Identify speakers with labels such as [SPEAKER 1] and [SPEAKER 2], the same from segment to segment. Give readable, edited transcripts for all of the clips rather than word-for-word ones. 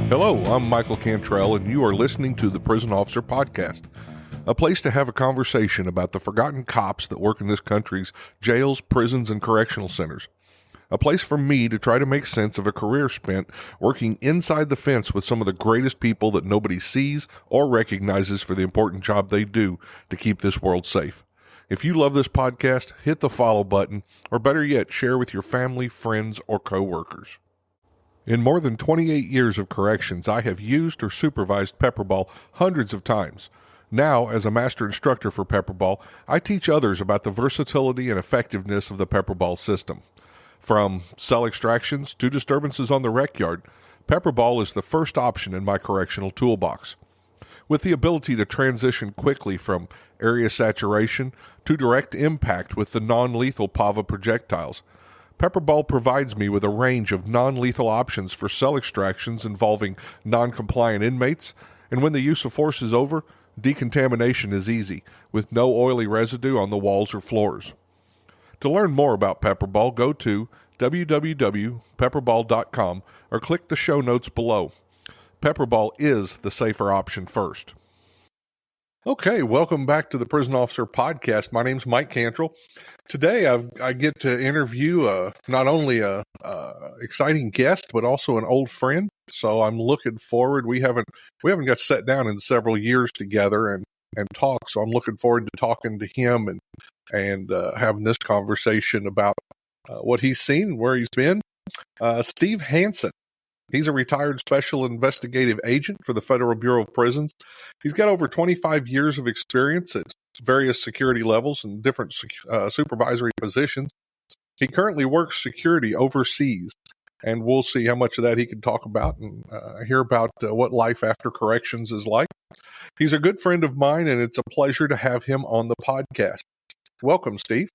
[SPEAKER 1] Hello, I'm Michael Cantrell, and you are listening to the Prison Officer Podcast, a place to have a conversation about the forgotten cops that work in this country's jails, prisons, and correctional centers. A place for me to try to make sense of a career spent working inside the fence with some of the greatest people that nobody sees or recognizes for the important job they do to keep this world safe. If you love this podcast, hit the follow button, or better yet, share with your family, friends, or coworkers. In more than 28 years of corrections, I have used or supervised Pepperball hundreds of times. Now, as a master instructor for Pepperball, I teach others about the versatility and effectiveness of the Pepperball system. From cell extractions to disturbances on the rec yard, Pepperball is the first option in my correctional toolbox. With the ability to transition quickly from area saturation to direct impact with the non-lethal PAVA projectiles, Pepperball provides me with a range of non-lethal options for cell extractions involving non-compliant inmates, and when the use of force is over, decontamination is easy, with no oily residue on the walls or floors. To learn more about Pepperball, go to www.pepperball.com or click the show notes below. Pepperball is the safer option first. Okay, welcome back to the Prison Officer Podcast. My name's Mike Cantrell. Today I get to interview not only a exciting guest, but also an old friend. So I'm looking forward. We haven't got set down in several years together and talk. So I'm looking forward to talking to him and having this conversation about what he's seen, where he's been. Steve Hansen. He's a retired special investigative agent for the Federal Bureau of Prisons. He's got over 25 years of experience at various security levels and different supervisory positions. He currently works security overseas, and we'll see how much of that he can talk about and hear about what life after corrections is like. He's a good friend of mine, and it's a pleasure to have him on the podcast. Welcome, Steve.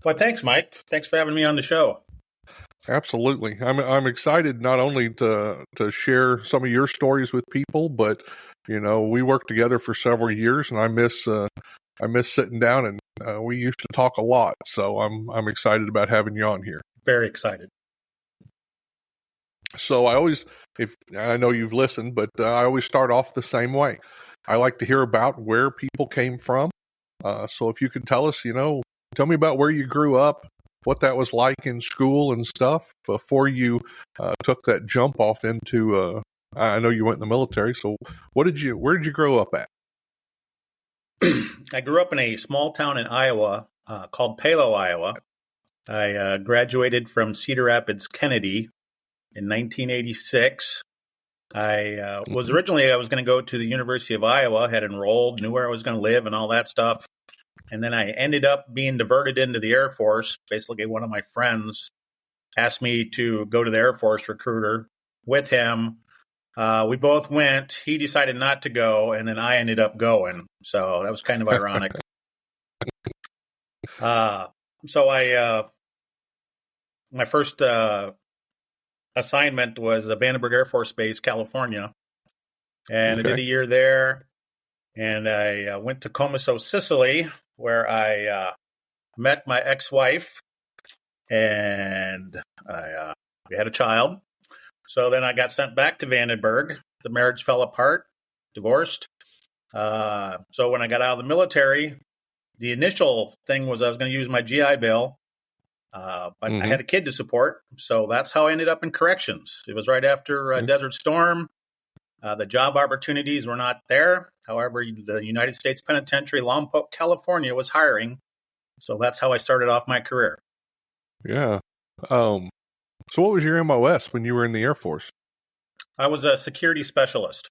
[SPEAKER 2] Well, thanks, Mike. Thanks for having me on the show.
[SPEAKER 1] Absolutely. I'm excited not only to share some of your stories with people, but we worked together for several years, and I miss sitting down and we used to talk a lot. So I'm excited about having you on here.
[SPEAKER 2] Very excited.
[SPEAKER 1] So I know you've listened, but I always start off the same way. I like to hear about where people came from. So if you could tell us, tell me about where you grew up, what that was like in school and stuff before you took that jump off into, I know you went in the military. So where did you grow up at?
[SPEAKER 2] I grew up in a small town in Iowa called Palo, Iowa. I graduated from Cedar Rapids Kennedy in 1986. I was going to go to the University of Iowa, had enrolled, knew where I was going to live and all that stuff. And then I ended up being diverted into the Air Force. Basically, one of my friends asked me to go to the Air Force recruiter with him. We both went. He decided not to go, and then I ended up going. So that was kind of ironic. My first assignment was Vandenberg Air Force Base, California. And I did a year there. And I went to Comiso, Sicily, where I met my ex-wife, and we had a child. So then I got sent back to Vandenberg. The marriage fell apart, divorced. So when I got out of the military, the initial thing was I was going to use my GI Bill, but I had a kid to support. So that's how I ended up in corrections. It was right after Desert Storm. The job opportunities were not there. However, the United States Penitentiary, Lompoc, California was hiring. So that's how I started off my career.
[SPEAKER 1] Yeah. So what was your MOS when you were in the Air Force?
[SPEAKER 2] I was a security specialist.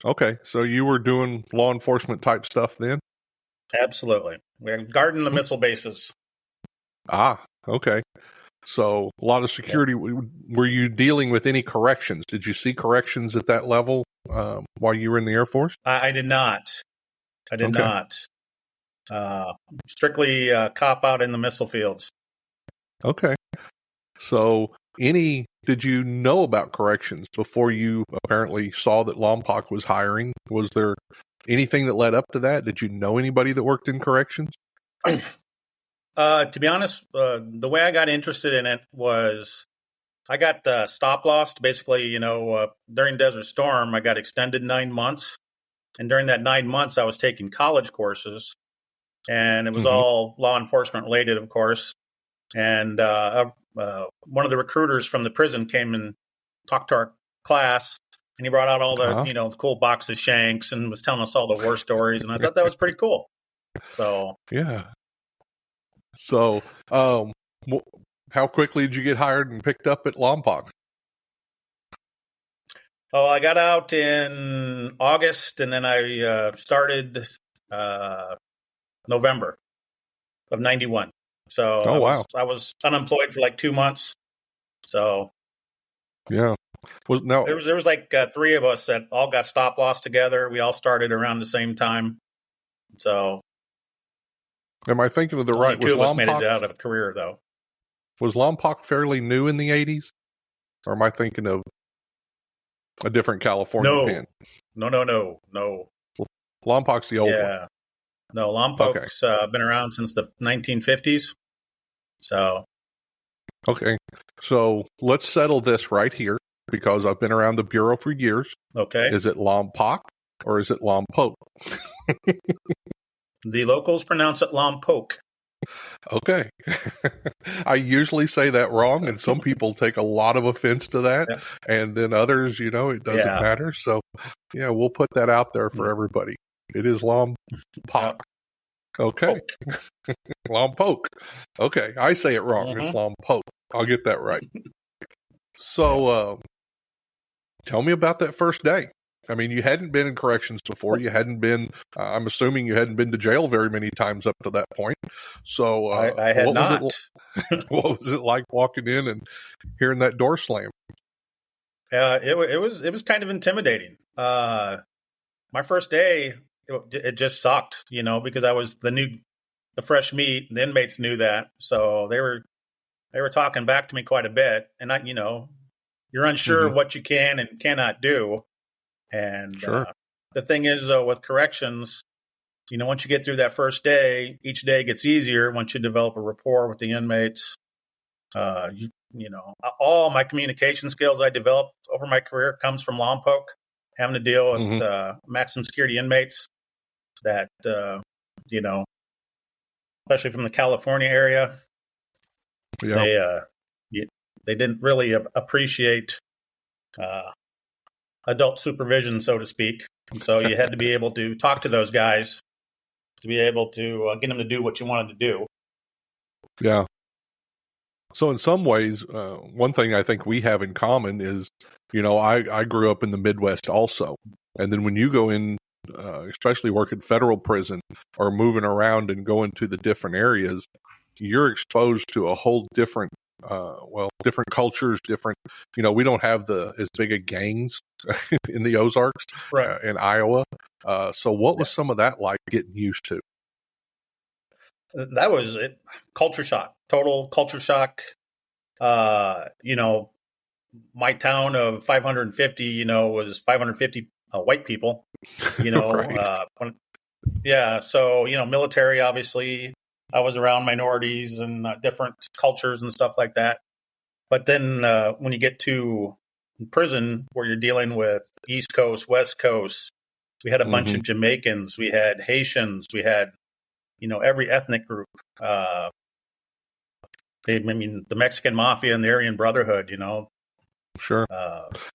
[SPEAKER 1] Okay. So you were doing law enforcement type stuff then?
[SPEAKER 2] Absolutely. We were guarding the missile bases.
[SPEAKER 1] Ah, okay. So a lot of security. Yeah. Were you dealing with any corrections? Did you see corrections at that level while you were in the Air Force?
[SPEAKER 2] I did not. I did not. Strictly cop out in the missile fields.
[SPEAKER 1] Okay. So did you know about corrections before you apparently saw that Lompoc was hiring? Was there anything that led up to that? Did you know anybody that worked in corrections?
[SPEAKER 2] To be honest, the way I got interested in it was I got stop lossed. Basically, during Desert Storm, I got extended 9 months. And during that 9 months, I was taking college courses. And it was all law enforcement related, of course. And one of the recruiters from the prison came and talked to our class. And he brought out all the, cool box of shanks and was telling us all the war stories. And I thought that was pretty cool. So,
[SPEAKER 1] yeah. So, how quickly did you get hired and picked up at Lompoc?
[SPEAKER 2] Oh, I got out in August, and then I started November of 91. So I was unemployed for like 2 months. So
[SPEAKER 1] yeah,
[SPEAKER 2] there was like 3 of us that all got stop loss together. We all started around the same time. So
[SPEAKER 1] am I thinking of the right?
[SPEAKER 2] Two of us made it out of a career, though.
[SPEAKER 1] Was Lompoc fairly new in the 80s? Or am I thinking of a different California pen?
[SPEAKER 2] No.
[SPEAKER 1] Lompoc's the old one.
[SPEAKER 2] No, Lompoc's been around since the 1950s. So.
[SPEAKER 1] Okay. So let's settle this right here because I've been around the Bureau for years.
[SPEAKER 2] Okay.
[SPEAKER 1] Is it Lompoc or is it Lompoc?
[SPEAKER 2] The locals pronounce it Lompoc.
[SPEAKER 1] Okay. I usually say that wrong, and some people take a lot of offense to that, and then others, it doesn't matter. So, we'll put that out there for everybody. It is Lompoc. Okay. Lompoc. Okay. I say it wrong. It's Lompoc. I'll get that right. So, tell me about that first day. I mean, you hadn't been in corrections before. You hadn't been, I'm assuming you hadn't been to jail very many times up to that point. So
[SPEAKER 2] I had not.
[SPEAKER 1] What was it like walking in and hearing that door slam?
[SPEAKER 2] It was kind of intimidating. My first day, it just sucked, because I was the fresh meat. The inmates knew that. So they were talking back to me quite a bit. And you're unsure of what you can and cannot do. And the thing is, though, with corrections, once you get through that first day, each day gets easier once you develop a rapport with the inmates. All my communication skills I developed over my career comes from Lompoc, having to deal with maximum security inmates that, especially from the California area, they didn't really appreciate adult supervision, so to speak. And so you had to be able to talk to those guys to be able to get them to do what you wanted to do.
[SPEAKER 1] Yeah. So in some ways, one thing I think we have in common is, I grew up in the Midwest also. And then when you go in, especially work in federal prison or moving around and going to the different areas, you're exposed to a whole different different cultures, different, we don't have as big of gangs in the Ozarks, in Iowa. So what was some of that like getting used to?
[SPEAKER 2] That was it. Culture shock, total culture shock. My town of 550, was 550 white people, So, military, obviously, I was around minorities and different cultures and stuff like that. But then when you get to prison where you're dealing with East Coast, West Coast, we had a bunch of Jamaicans, we had Haitians, we had, every ethnic group. The Mexican Mafia and the Aryan Brotherhood,
[SPEAKER 1] Sure.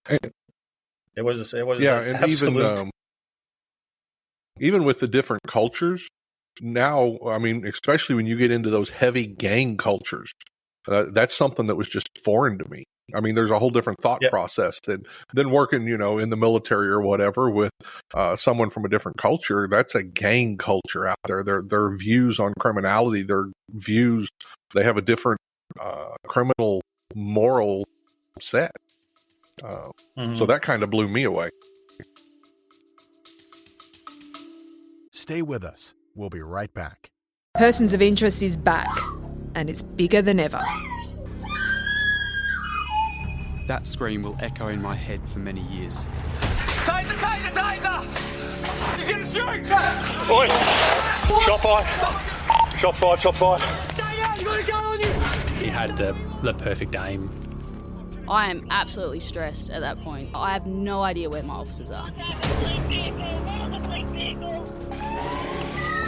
[SPEAKER 2] It was
[SPEAKER 1] and even with the different cultures, now, especially when you get into those heavy gang cultures, that's something that was just foreign to me. There's a whole different thought process than working, in the military or whatever with someone from a different culture. That's a gang culture out there. Their views on criminality, they have a different criminal moral set. So that kind of blew me away.
[SPEAKER 3] Stay with us. We'll be right back.
[SPEAKER 4] Persons of Interest is back, and it's bigger than ever.
[SPEAKER 5] That scream will echo in my head for many years.
[SPEAKER 6] Taser, taser, taser! He's gonna shoot!
[SPEAKER 7] Oi! Shot fired! Shots fired, shots fired!
[SPEAKER 6] Stay out, you gotta go on you!
[SPEAKER 8] He had the perfect aim. I am absolutely stressed at that point. I have no idea where my officers are.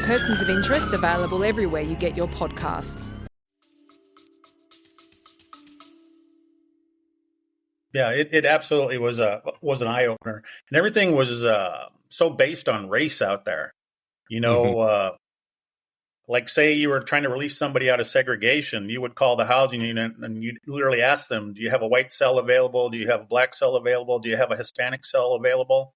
[SPEAKER 4] Persons of Interest available everywhere you get your podcasts.
[SPEAKER 2] Yeah, it absolutely was an eye opener, and everything was so based on race out there. You know, like say you were trying to release somebody out of segregation, you would call the housing unit and you'd literally ask them, "Do you have a white cell available? Do you have a black cell available? Do you have a Hispanic cell available?"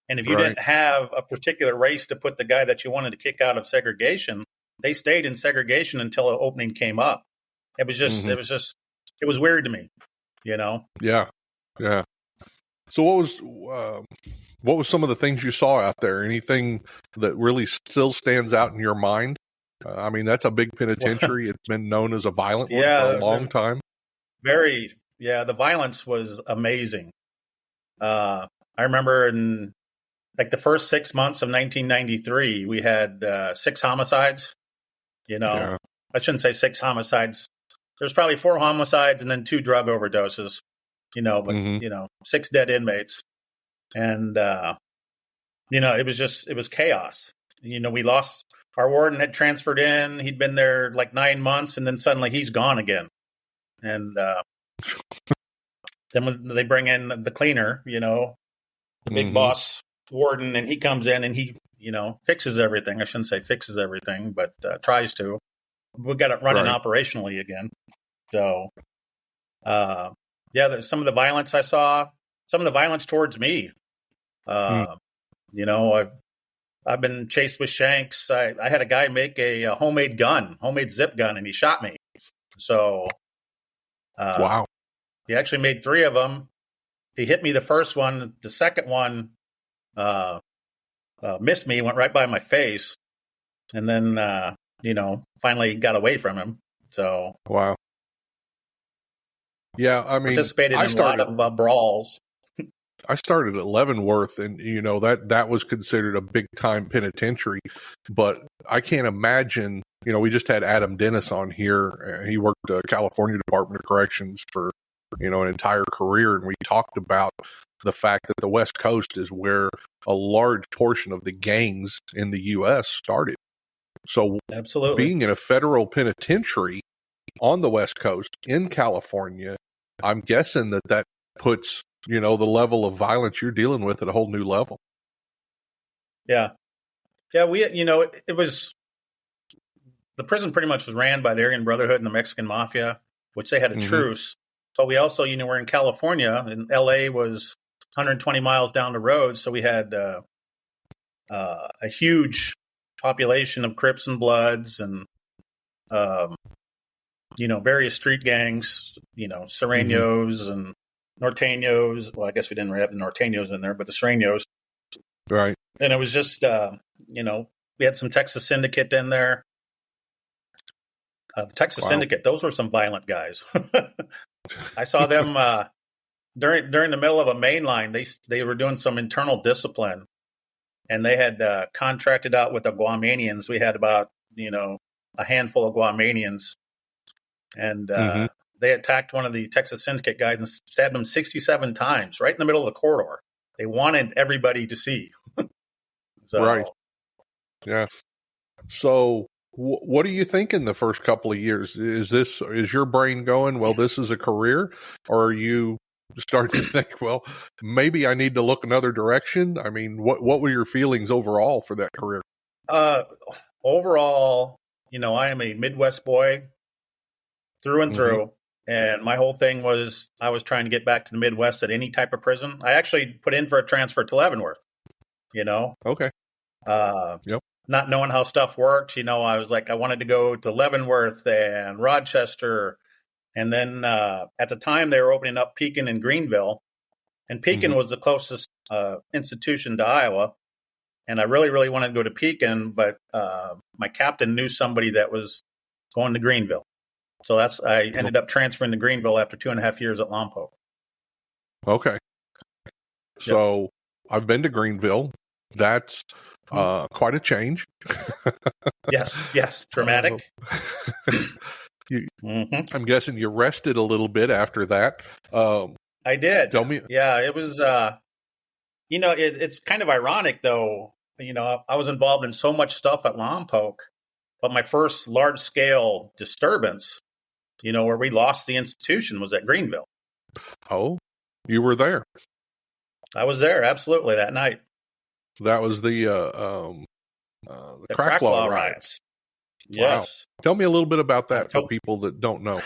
[SPEAKER 2] And if you didn't have a particular race to put the guy that you wanted to kick out of segregation, they stayed in segregation until an opening came up. It was just, it was weird to me, you know?
[SPEAKER 1] Yeah. Yeah. So what was some of the things you saw out there? Anything that really still stands out in your mind? I mean, that's a big penitentiary. It's been known as a violent one for a long time.
[SPEAKER 2] The violence was amazing. I remember in like the first 6 months of 1993, we had 6 homicides. You know, I shouldn't say 6 homicides. There's probably 4 homicides and then 2 drug overdoses. You know, but you know, 6 dead inmates, and you know, it was chaos. You know, we lost our warden had transferred in. He'd been there like 9 months, and then suddenly he's gone again. And then when they bring in the cleaner, you know, the big boss warden, and he comes in and he, you know, fixes everything. I shouldn't say fixes everything, but tries to. We got it running operationally again. So, some of the violence I saw, some of the violence towards me. You know, I've been chased with shanks. I had a guy make a homemade zip gun, and he shot me. So,
[SPEAKER 1] wow.
[SPEAKER 2] He actually made 3 of them. He hit me the first one. The second one missed me, went right by my face, and then you know, finally got away from him. So
[SPEAKER 1] wow. Yeah, I mean,
[SPEAKER 2] participated in a lot of brawls.
[SPEAKER 1] I started at Leavenworth, and you know that was considered a big time penitentiary. But I can't imagine. You know, we just had Adam Dennis on here. He worked at California Department of Corrections for an entire career, and we talked about the fact that the West Coast is where a large portion of the gangs in the U.S. started. So,
[SPEAKER 2] absolutely,
[SPEAKER 1] being in a federal penitentiary on the West Coast in California, I'm guessing that puts, you know, the level of violence you're dealing with at a whole new level.
[SPEAKER 2] Yeah. Yeah. It was, the prison pretty much was ran by the Aryan Brotherhood and the Mexican Mafia, which they had a truce. But we also, you know, we're in California, and LA was 120 miles down the road. So we had a huge population of Crips and Bloods and, you know, various street gangs, you know, Sereños and Norteños. Well, I guess we didn't have the Norteños in there, but the Sereños.
[SPEAKER 1] Right.
[SPEAKER 2] And it was just, you know, we had some Texas Syndicate in there. The Texas Syndicate, those were some violent guys. I saw them during the middle of a main line. They were doing some internal discipline, and they had contracted out with the Guamanians. We had about, you know, a handful of Guamanians, and they attacked one of the Texas Syndicate guys and stabbed him 67 times right in the middle of the corridor. They wanted everybody to see.
[SPEAKER 1] Right. Yeah. So what do you think in the first couple of years? Is your brain going, well, this is a career, or are you starting to think, well, maybe I need to look another direction? I mean, what were your feelings overall for that career?
[SPEAKER 2] Overall, you know, I am a Midwest boy through and through. And my whole thing was I was trying to get back to the Midwest at any type of prison. I actually put in for a transfer to Leavenworth, you know.
[SPEAKER 1] Okay.
[SPEAKER 2] Not knowing how stuff worked, you know, I was like, I wanted to go to Leavenworth and Rochester. And then at the time they were opening up Pekin and Greenville. And Pekin was the closest institution to Iowa. And I really, really wanted to go to Pekin, but my captain knew somebody that was going to Greenville. So I ended up transferring to Greenville after 2.5 years at Lompoc.
[SPEAKER 1] Okay. So I've been to Greenville. That's quite a change.
[SPEAKER 2] Yes. Dramatic.
[SPEAKER 1] I'm guessing you rested a little bit after that.
[SPEAKER 2] I did.
[SPEAKER 1] Tell me.
[SPEAKER 2] Yeah, it was, it's kind of ironic, though. I was involved in so much stuff at Lompoc, but my first large-scale disturbance, where we lost the institution, was at Greenville.
[SPEAKER 1] Oh, you were there.
[SPEAKER 2] I was there, absolutely, that night.
[SPEAKER 1] That was the crack law riots.
[SPEAKER 2] Yes.
[SPEAKER 1] Wow. Tell me a little bit about that for people that don't know.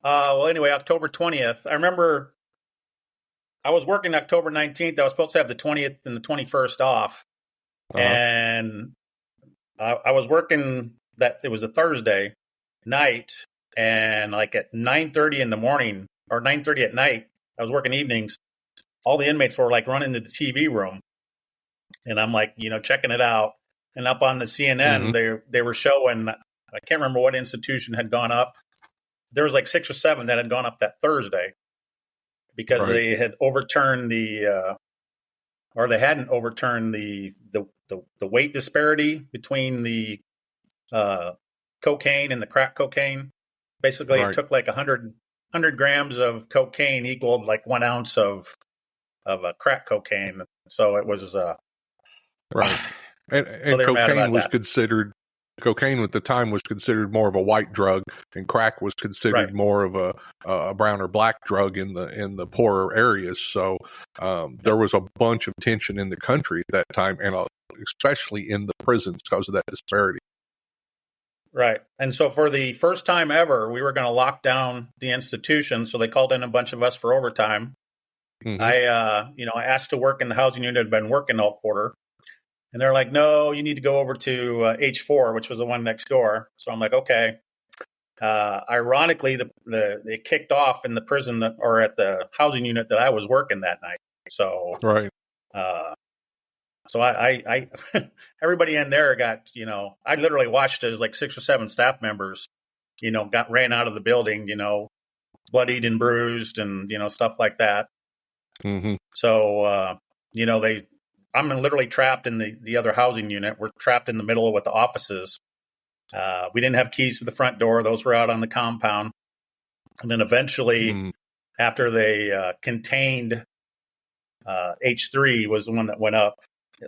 [SPEAKER 2] Well, anyway, October 20th. I remember I was working October 19th. I was supposed to have the 20th and the 21st off. And I was working it was a Thursday night. And like at 9:30 in the morning or 9:30 at night, I was working evenings. All the inmates were like running to the TV room. And I'm like, checking it out. And up on the CNN, they were showing, I can't remember what institution had gone up. There was like 6 or 7 that had gone up that Thursday because they had overturned or they hadn't overturned the weight disparity between the cocaine and the crack cocaine. Basically, it took like 100 grams of cocaine equaled like 1 ounce of crack cocaine. So it was
[SPEAKER 1] right. And
[SPEAKER 2] so
[SPEAKER 1] cocaine was considered. Cocaine at the time was considered more of a white drug, and crack was considered more of a brown or black drug in the poorer areas. So there was a bunch of tension in the country at that time, and especially in the prisons because of that disparity.
[SPEAKER 2] Right. And so for the first time ever, we were going to lock down the institution. So they called in a bunch of us for overtime. I asked to work in the housing unit. I'd been working all quarter. And they're like, no, you need to go over to H4, which was the one next door. So I'm like, okay. Ironically, they kicked off in the prison or at the housing unit that I was working that night. So, so I everybody in there got, I literally watched as like 6 or 7 staff members, ran out of the building, bloodied and bruised and, stuff like that. So, I'm literally trapped in the other housing unit. We're trapped in the middle with the offices. We didn't have keys to the front door. Those were out on the compound. And then eventually, after they contained H3 was the one that went up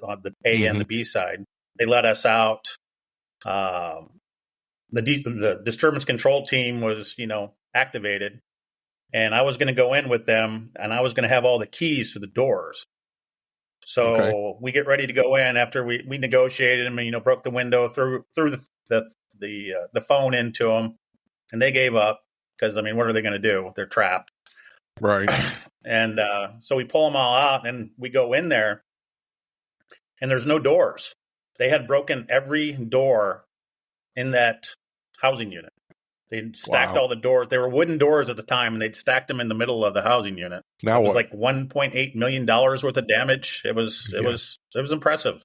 [SPEAKER 2] on the A and the B side. They let us out. The disturbance control team was, activated. And I was going to go in with them, and I was going to have all the keys to the doors. So we get ready to go in after we negotiated them and, broke the window, threw the phone into them, and they gave up because, what are they going to do? They're trapped.
[SPEAKER 1] Right.
[SPEAKER 2] And so we pull them all out and we go in there and there's no doors. They had broken every door in that housing unit. They'd stacked all the doors. They were wooden doors at the time, and they'd stacked them in the middle of the housing unit.
[SPEAKER 1] Now
[SPEAKER 2] it was like $1.8 million worth of damage. It was impressive.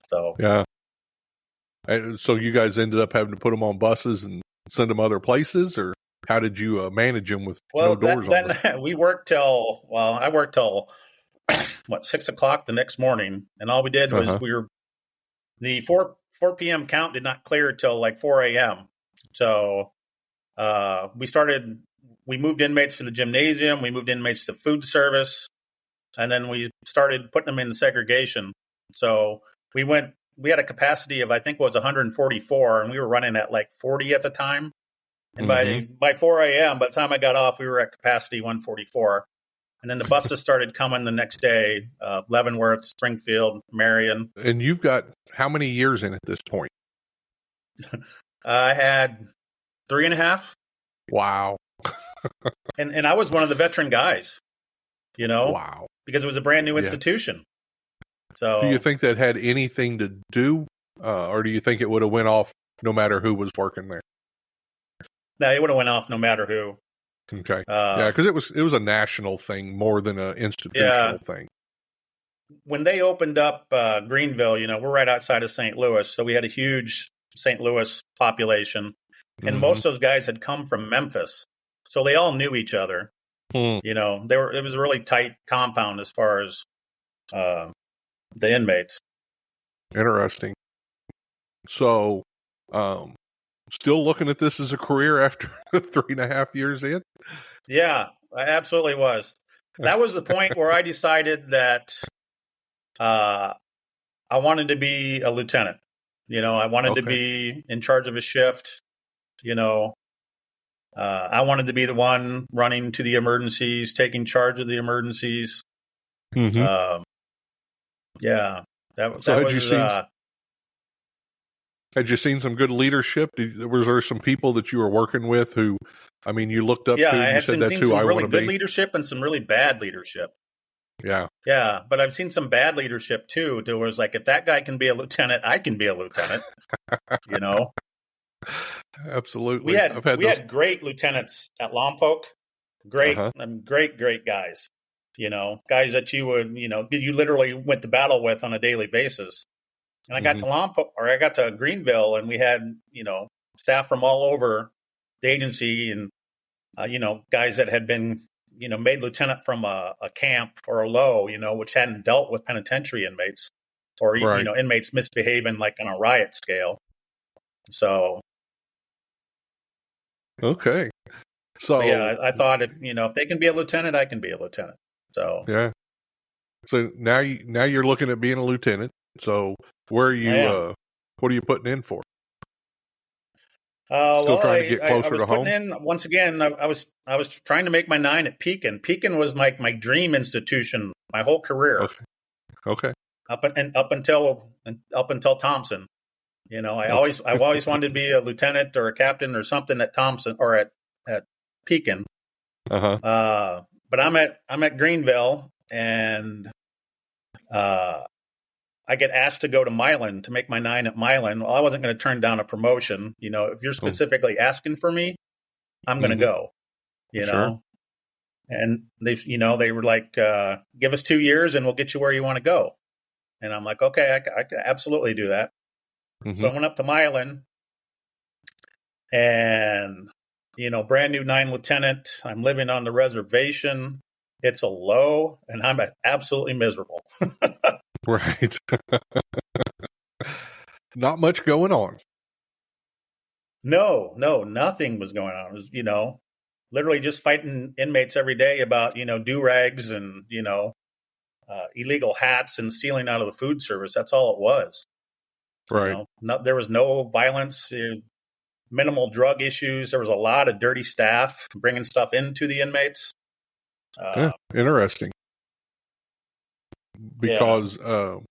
[SPEAKER 2] So
[SPEAKER 1] yeah. And so you guys ended up having to put them on buses and send them other places, or how did you manage them with no doors on them?
[SPEAKER 2] We worked till I worked till 6 o'clock the next morning, and all we did was the 4 p.m. count did not clear till like 4 a.m. So we moved inmates to the gymnasium, we moved inmates to food service, and then we started putting them in segregation. So we had a capacity of, I think it was 144, and we were running at like 40 at the time. And by 4 a.m., by the time I got off, we were at capacity 144. And then the buses started coming the next day, Leavenworth, Springfield, Marion.
[SPEAKER 1] And you've got how many years in at this point?
[SPEAKER 2] I had 3.5.
[SPEAKER 1] Wow.
[SPEAKER 2] and I was one of the veteran guys,
[SPEAKER 1] Wow.
[SPEAKER 2] Because it was a brand new institution. So
[SPEAKER 1] do you think that had anything to do, or do you think it would have went off no matter who was working there?
[SPEAKER 2] No, it would have went off no matter who.
[SPEAKER 1] Okay. Because it was a national thing more than an institutional thing.
[SPEAKER 2] When they opened up Greenville, we're right outside of St. Louis, so we had a huge St. Louis population, and most of those guys had come from Memphis, so they all knew each other. It was a really tight compound as far as the inmates.
[SPEAKER 1] Interesting. So still looking at this as a career after 3.5 years in?
[SPEAKER 2] Yeah, I absolutely was. That was the point where I decided that I wanted to be a lieutenant. I wanted to be in charge of a shift. I wanted to be the one running to the emergencies, taking charge of the emergencies.
[SPEAKER 1] Mm-hmm.
[SPEAKER 2] Yeah.
[SPEAKER 1] Had you seen some good leadership? Was there some people that you were working with who, you looked up to?
[SPEAKER 2] I
[SPEAKER 1] you
[SPEAKER 2] have
[SPEAKER 1] said that's
[SPEAKER 2] seen
[SPEAKER 1] who
[SPEAKER 2] some
[SPEAKER 1] I
[SPEAKER 2] really
[SPEAKER 1] want to
[SPEAKER 2] good
[SPEAKER 1] be.
[SPEAKER 2] leadership and some really bad leadership.
[SPEAKER 1] Yeah.
[SPEAKER 2] Yeah, but I've seen some bad leadership too. There was like, if that guy can be a lieutenant, I can be a lieutenant.
[SPEAKER 1] Absolutely.
[SPEAKER 2] We had great lieutenants at Lompoc. Great, great guys. Guys that you would, you literally went to battle with on a daily basis. And I got to Lompoc, or I got to Greenville, and we had, staff from all over the agency, and guys that had been, made lieutenant from a camp or a low, which hadn't dealt with penitentiary inmates or, inmates misbehaving like on a riot scale. So.
[SPEAKER 1] Okay. So.
[SPEAKER 2] But yeah, I thought if they can be a lieutenant, I can be a lieutenant. So.
[SPEAKER 1] Yeah. So now you're looking at being a lieutenant. So where are you, what are you putting in for? Still trying to get closer to home?
[SPEAKER 2] Once again, I was trying to make my 9 at Pekin. Pekin was my dream institution my whole career.
[SPEAKER 1] Okay.
[SPEAKER 2] Up until Thompson. I've always wanted to be a lieutenant or a captain or something at Thompson or at Pekin. But I'm at Greenville, and I get asked to go to Milan to make my 9 at Milan. Well, I wasn't going to turn down a promotion. If you're specifically asking for me, I'm going to go.
[SPEAKER 1] Sure.
[SPEAKER 2] And they were like, give us 2 years and we'll get you where you want to go. And I'm like, okay, I can absolutely do that. So I went up to Milan, and brand new 9 lieutenant. I'm living on the reservation. It's a low, and I'm absolutely miserable.
[SPEAKER 1] Right. Not much going on.
[SPEAKER 2] No, nothing was going on. It was, literally just fighting inmates every day about, do-rags and, illegal hats and stealing out of the food service. That's all it was.
[SPEAKER 1] Right.
[SPEAKER 2] There was no violence, minimal drug issues. There was a lot of dirty staff bringing stuff into the inmates.
[SPEAKER 1] Interesting. Because, was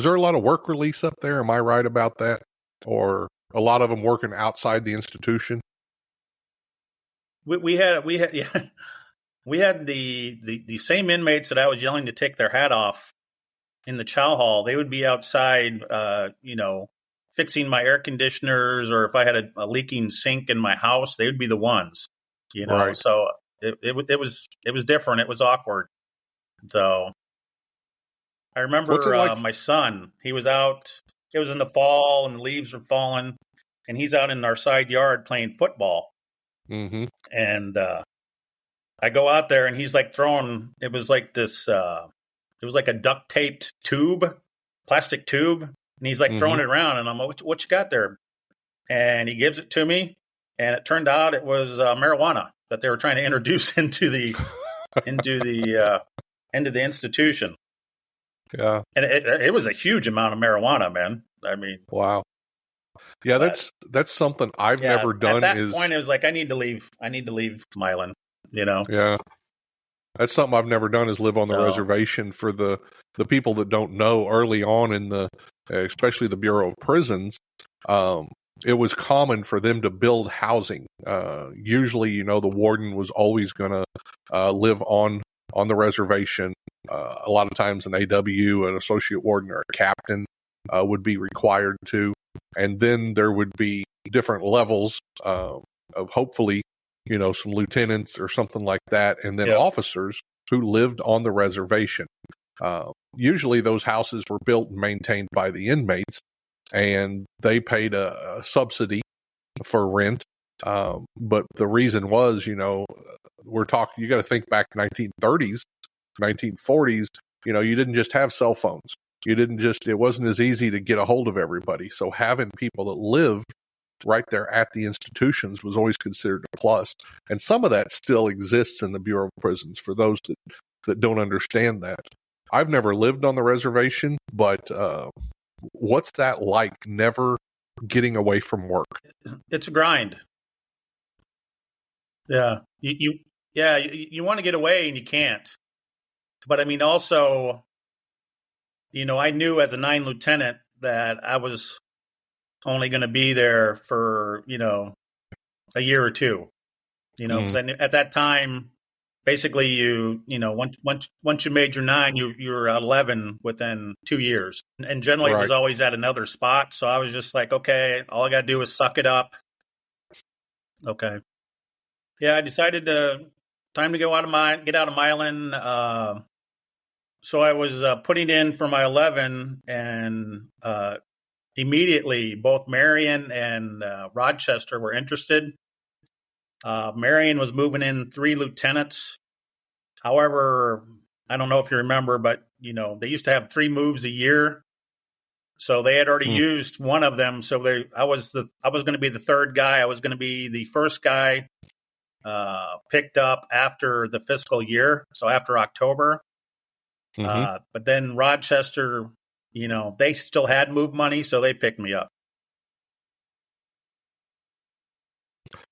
[SPEAKER 1] there a lot of work release up there? Am I right about that? Or a lot of them working outside the institution?
[SPEAKER 2] We had the same inmates that I was yelling to take their hat off in the chow hall. They would be outside, fixing my air conditioners, or if I had a leaking sink in my house, they would be the ones, Right. So it was different. It was awkward. So I remember like? My son, he was out, it was in the fall and the leaves were falling, and he's out in our side yard playing football.
[SPEAKER 1] Mm-hmm.
[SPEAKER 2] And I go out there, and he's like throwing, it was like this, it was like a duct taped plastic tube. And he's like throwing it around, and I'm like, what you got there? And he gives it to me, and it turned out it was marijuana that they were trying to introduce into the institution.
[SPEAKER 1] Yeah.
[SPEAKER 2] And it was a huge amount of marijuana, man.
[SPEAKER 1] Wow. Yeah, that's something I've never done.
[SPEAKER 2] At that point, it was like, I need to leave Milan,
[SPEAKER 1] Yeah. That's something I've never done, is live on the reservation. For the people that don't know, early on in especially the Bureau of Prisons, it was common for them to build housing. Usually, the warden was always going to live on the reservation. A lot of times an AW, an associate warden, or a captain would be required to. And then there would be different levels of hopefully, some lieutenants or something like that, and then officers who lived on the reservation. Usually those houses were built and maintained by the inmates, and they paid a subsidy for rent. But the reason was, you got to think back 1930s, 1940s, you didn't just have cell phones. It wasn't as easy to get a hold of everybody. So having people that lived right there at the institutions was always considered a plus. And some of that still exists in the Bureau of Prisons for those that don't understand that. I've never lived on the reservation, but what's that like, never getting away from work?
[SPEAKER 2] It's a grind. Yeah. You want to get away and you can't. But I mean, also, I knew as a 9 lieutenant that I was only going to be there for, a year or two, because I knew at that time, basically once you made your 9, you're 11 within 2 years. And generally it was always at another spot. So I was just like, okay, all I got to do is suck it up. Okay. Yeah. I decided time to get out of Milan. So I was putting in for my 11, and immediately both Marion and Rochester were interested. Marion was moving in 3 lieutenants. However, I don't know if you remember, but they used to have 3 moves a year. So they had already used one of them. So I was going to be the third guy. I was going to be the first guy picked up after the fiscal year, so after October. But then Rochester, they still had move money, so they picked me up.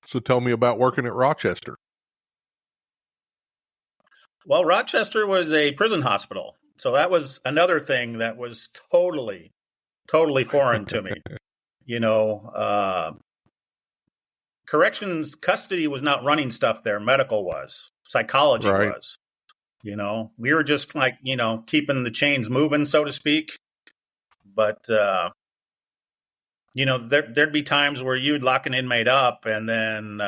[SPEAKER 1] So tell me about working at Rochester.
[SPEAKER 2] Well, Rochester was a prison hospital, so that was another thing that was totally foreign to me. Corrections custody was not running stuff there. Medical was. Psychology was. We were just like, keeping the chains moving, so to speak. But, there'd be times where you'd lock an inmate up, and then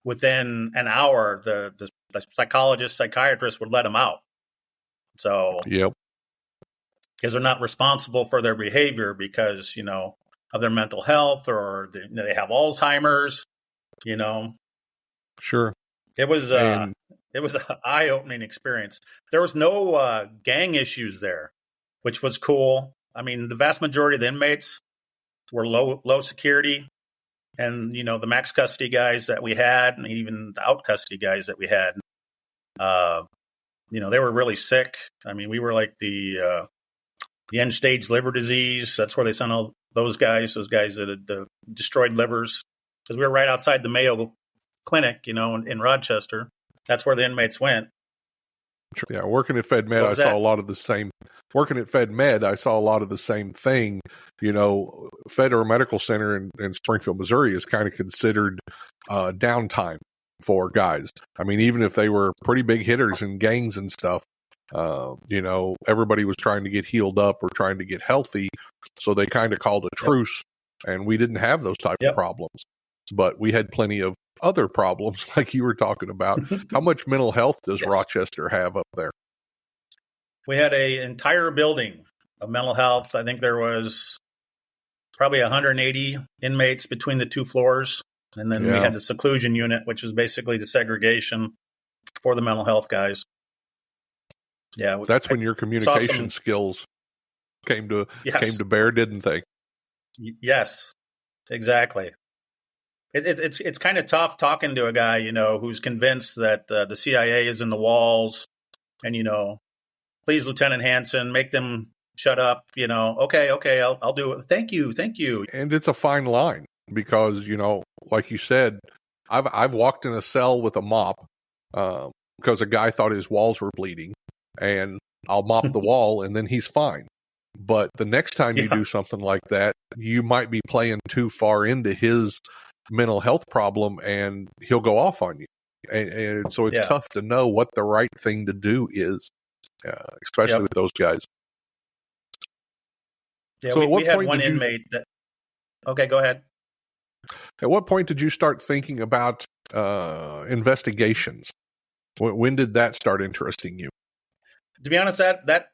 [SPEAKER 2] within an hour, the psychologist, psychiatrist would let them out. So, because they're not responsible for their behavior because, of their mental health, or they have Alzheimer's,
[SPEAKER 1] Sure.
[SPEAKER 2] It was an eye-opening experience. There was no gang issues there, which was cool. I mean, the vast majority of the inmates were low security, and the max custody guys that we had, and even the out custody guys that we had, they were really sick. I mean, we were like the end stage liver disease. That's where they sent all those guys that had destroyed livers, because we were right outside the Mayo Clinic, in Rochester. That's where the inmates went.
[SPEAKER 1] Yeah, working at Fed Med, I saw a lot of the same. Working at Fed Med, I saw a lot of the same thing. Federal Medical Center in Springfield, Missouri, is kind of considered downtime for guys. I mean, even if they were pretty big hitters in gangs and stuff, everybody was trying to get healed up or trying to get healthy, so they kind of called a truce, and we didn't have those type of problems. But we had plenty of other problems like you were talking about. How much mental health does Rochester have up there?
[SPEAKER 2] We had an entire building of mental health. I think there was probably 180 inmates between the 2 floors. And then we had the seclusion unit, which is basically the segregation for the mental health guys. Yeah.
[SPEAKER 1] That's when your communication skills came to bear, didn't they?
[SPEAKER 2] Yes, exactly. It's kind of tough talking to a guy, who's convinced that the CIA is in the walls, and please, Lieutenant Hansen, make them shut up. Okay, I'll do it. Thank you.
[SPEAKER 1] And it's a fine line because like you said, I've walked in a cell with a mop because a guy thought his walls were bleeding, and I'll mop the wall, and then he's fine. But the next time you do something like that, you might be playing too far into his mental health problem, and he'll go off on you. And so it's tough to know what the right thing to do is, especially with those guys.
[SPEAKER 2] Yeah, so we had one inmate that... Okay, go ahead.
[SPEAKER 1] At what point did you start thinking about investigations? When did that start interesting you?
[SPEAKER 2] To be honest, that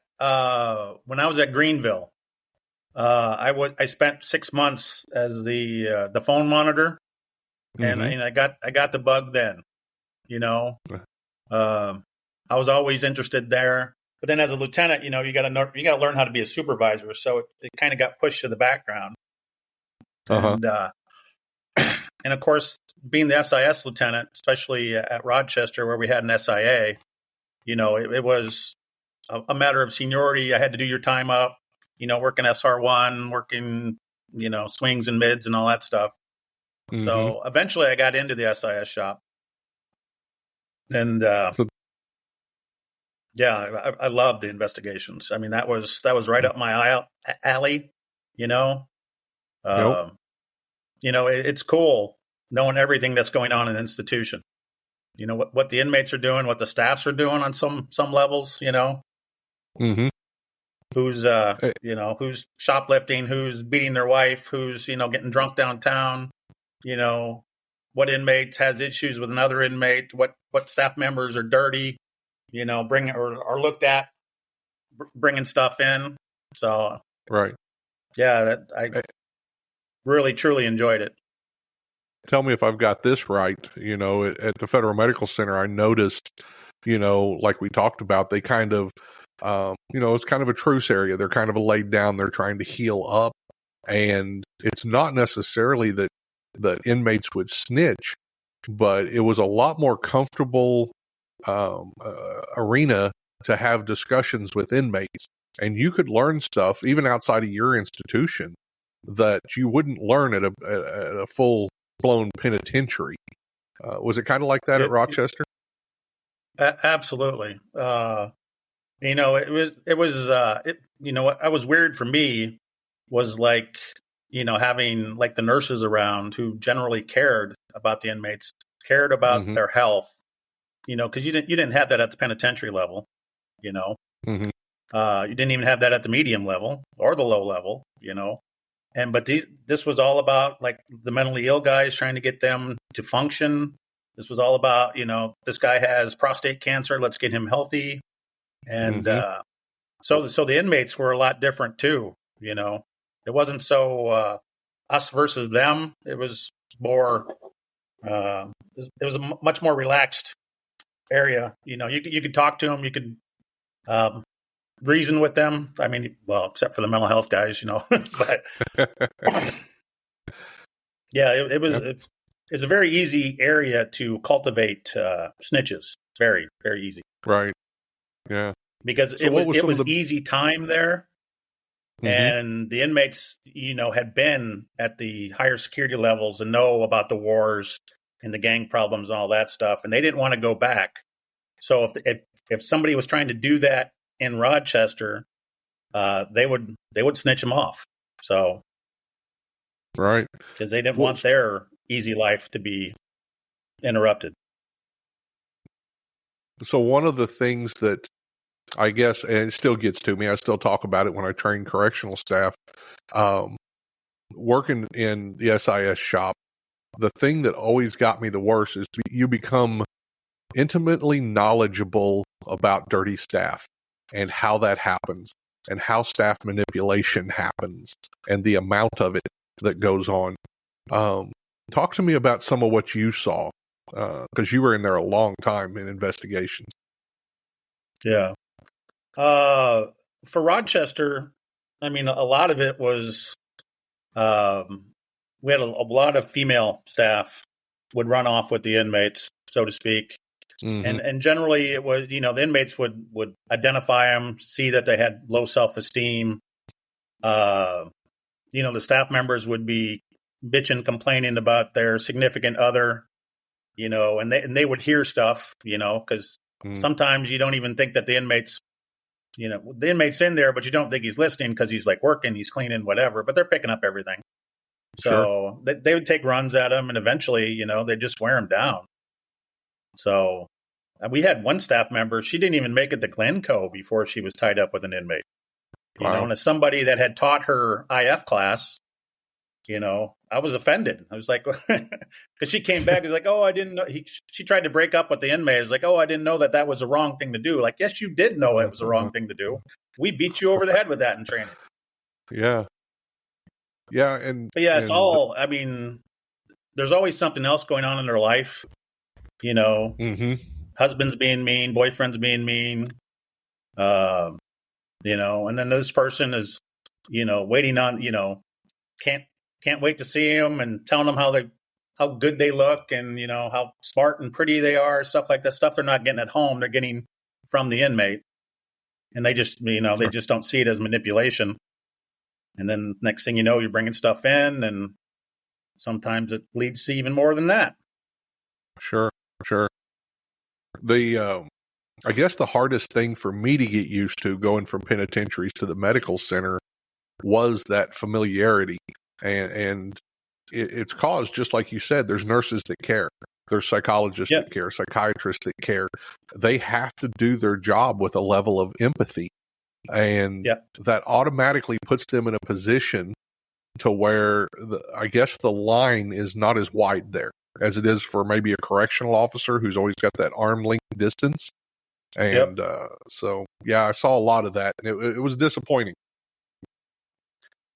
[SPEAKER 2] when I was at Greenville, I spent 6 months as the phone monitor, and I got the bug then. I was always interested there, but then as a lieutenant, you got to learn how to be a supervisor. So it kind of got pushed to the background. And And of course, being the SIS lieutenant, especially at Rochester where we had an SIA, it was a matter of seniority. I had to do your time up, working SR1, working, swings and mids and all that stuff.
[SPEAKER 1] Mm-hmm.
[SPEAKER 2] So eventually I got into the SIS shop. And I loved the investigations. I mean, that was right up my alley,
[SPEAKER 1] Nope.
[SPEAKER 2] It's cool knowing everything that's going on in an institution. What the inmates are doing, what the staffs are doing on some levels,
[SPEAKER 1] Mm-hmm.
[SPEAKER 2] who's who's shoplifting, who's beating their wife, who's, getting drunk downtown, what inmate has issues with another inmate, what staff members are dirty, bringing or looked at bringing stuff in. So,
[SPEAKER 1] Right.
[SPEAKER 2] Yeah, I really, truly enjoyed it.
[SPEAKER 1] Tell me if I've got this right. At the Federal Medical Center, I noticed, like we talked about, they kind of, it's kind of a truce area. They're kind of laid down. They're trying to heal up. And it's not necessarily that inmates would snitch, but it was a lot more comfortable arena to have discussions with inmates. And you could learn stuff, even outside of your institution, that you wouldn't learn at a full-blown penitentiary. Was it kind of like that at Rochester?
[SPEAKER 2] Absolutely. What was weird for me was like, having like the nurses around who generally cared about the inmates, cared about
[SPEAKER 1] Mm-hmm.
[SPEAKER 2] their health, because you didn't have that at the penitentiary level,
[SPEAKER 1] Mm-hmm.
[SPEAKER 2] You didn't even have that at the medium level or the low level, but this was all about like the mentally ill guys, trying to get them to function. This was all about, this guy has prostate cancer, let's get him healthy. And
[SPEAKER 1] Mm-hmm.
[SPEAKER 2] so the inmates were a lot different too. It wasn't so us versus them. It was more. It was a much more relaxed area. You could talk to them. You could reason with them. I mean, well, except for the mental health guys, But yeah, it was. It's a very easy area to cultivate snitches. Very, very easy.
[SPEAKER 1] Right. Yeah.
[SPEAKER 2] Because
[SPEAKER 1] So
[SPEAKER 2] it
[SPEAKER 1] what
[SPEAKER 2] was
[SPEAKER 1] some of the-
[SPEAKER 2] easy time there.
[SPEAKER 1] Mhm.
[SPEAKER 2] And the inmates, had been at the higher security levels and know about the wars and the gang problems and all that stuff, and they didn't want to go back. So if somebody was trying to do that in Rochester, they would snitch them off. So,
[SPEAKER 1] Right.
[SPEAKER 2] because they didn't want their easy life to be interrupted.
[SPEAKER 1] So one of the things that I guess, and it still gets to me, I still talk about it when I train correctional staff, working in the SIS shop, the thing that always got me the worst is you become intimately knowledgeable about dirty staff and how that happens and how staff manipulation happens and the amount of it that goes on. Talk to me about some of what you saw, because you were in there a long time in investigations.
[SPEAKER 2] Yeah. For Rochester, I mean, a lot of it was, we had a lot of female staff would run off with the inmates, so to speak.
[SPEAKER 1] Mm-hmm.
[SPEAKER 2] And generally it was, the inmates would identify them, see that they had low self-esteem. The staff members would be bitching, complaining about their significant other, and they would hear stuff, because sometimes you don't even think that the inmates, the inmate's in there, but you don't think he's listening because he's like working, he's cleaning, whatever, but they're picking up everything. So they would take runs at him, and eventually, they just wear him down. So we had one staff member, she didn't even make it to Glencoe before she was tied up with an inmate. And as somebody that had taught her IF class, I was offended. I was like, because she came back, was like, oh, I didn't know. She tried to break up with the inmate. I was like, oh, I didn't know that was the wrong thing to do. Like, yes, you did know it was the wrong thing to do. We beat you over the head with that in training.
[SPEAKER 1] Yeah. Yeah.
[SPEAKER 2] But yeah, it's all, I mean, there's always something else going on in their life.
[SPEAKER 1] Mm-hmm.
[SPEAKER 2] Husbands being mean, boyfriends being mean, and then this person is, waiting on, can't wait to see him and telling them how good they look and, how smart and pretty they are, stuff like that, stuff they're not getting at home, they're getting from the inmate. And they just, they just don't see it as manipulation. And then next thing you know, you're bringing stuff in, and sometimes it leads to even more than that.
[SPEAKER 1] Sure. I guess the hardest thing for me to get used to going from penitentiaries to the medical center was that familiarity. And it's caused, just like you said, there's nurses that care. There's psychologists that care, psychiatrists that care. They have to do their job with a level of empathy. And that automatically puts them in a position to where I guess the line is not as wide there as it is for maybe a correctional officer who's always got that arm length distance. And so, I saw a lot of that, and it was disappointing.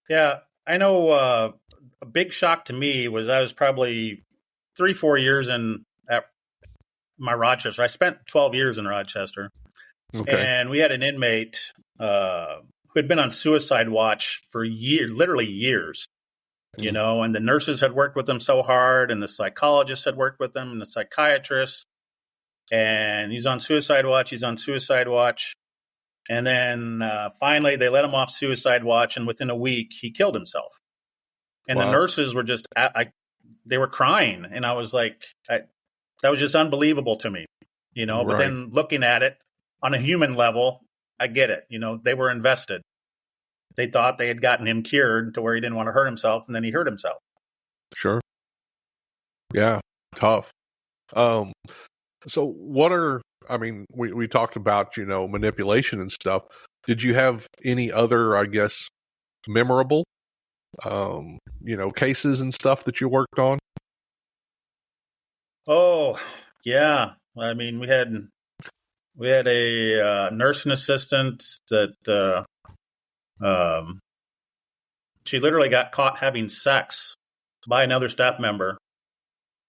[SPEAKER 2] Yeah, I know a big shock to me was I was probably 3-4 years at my Rochester. I spent 12 years in Rochester. Okay. And we had an inmate who had been on suicide watch for literally years, and the nurses had worked with him so hard, and the psychologists had worked with him, and the psychiatrists. And he's on suicide watch. And then finally they let him off suicide watch, and within a week he killed himself. And the nurses were just, they were crying. And I was like, that was just unbelievable to me, but then looking at it on a human level, I get it. They were invested. They thought they had gotten him cured to where he didn't want to hurt himself, and then he hurt himself.
[SPEAKER 1] Sure. Yeah. Tough. So we talked about, manipulation and stuff. Did you have any other, I guess, memorable, cases and stuff that you worked on?
[SPEAKER 2] Oh, yeah. We had a nursing assistant that she literally got caught having sex by another staff member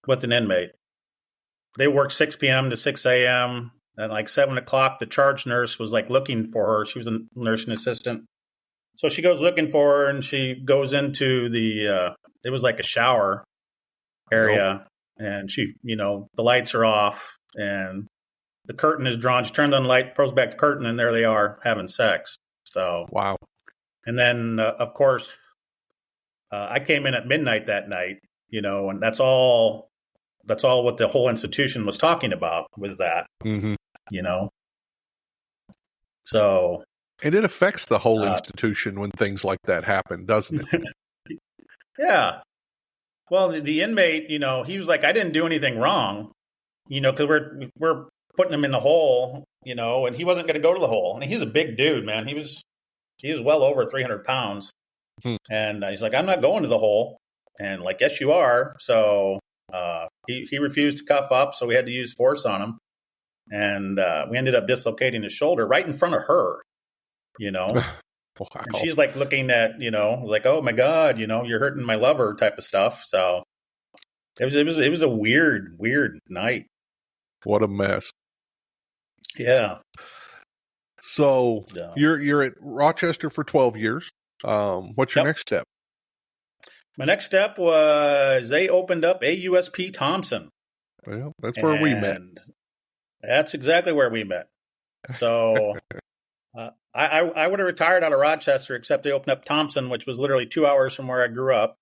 [SPEAKER 2] with an inmate. They worked 6 p.m. to 6 a.m. At like 7 o'clock, the charge nurse was like looking for her. She was a nursing assistant. So she goes looking for her, and she goes into it was like a shower area. And she, the lights are off and the curtain is drawn. She turns on the light, pulls back the curtain, and there they are having sex. So,
[SPEAKER 1] wow. And
[SPEAKER 2] then, of course, I came in at midnight that night, and that's all what the whole institution was talking about was that, So.
[SPEAKER 1] And it affects the whole institution when things like that happen, doesn't it?
[SPEAKER 2] Yeah. Well, the inmate, he was like, I didn't do anything wrong, because we're putting him in the hole, and he wasn't going to go to the hole. And he's a big dude, man. He was well over 300 pounds. And he's like, I'm not going to the hole. And like, yes, you are. So he refused to cuff up, so we had to use force on him. And we ended up dislocating his shoulder right in front of her, Wow. And she's like looking at, like, oh my God, you're hurting my lover type of stuff. So it was a weird night.
[SPEAKER 1] What a mess.
[SPEAKER 2] Yeah.
[SPEAKER 1] So you're at Rochester for 12 years. What's your next step?
[SPEAKER 2] My next step was they opened up AUSP Thompson.
[SPEAKER 1] Well, that's where we met.
[SPEAKER 2] That's exactly where we met. So I would have retired out of Rochester, except they opened up Thompson, which was literally 2 hours from where I grew up.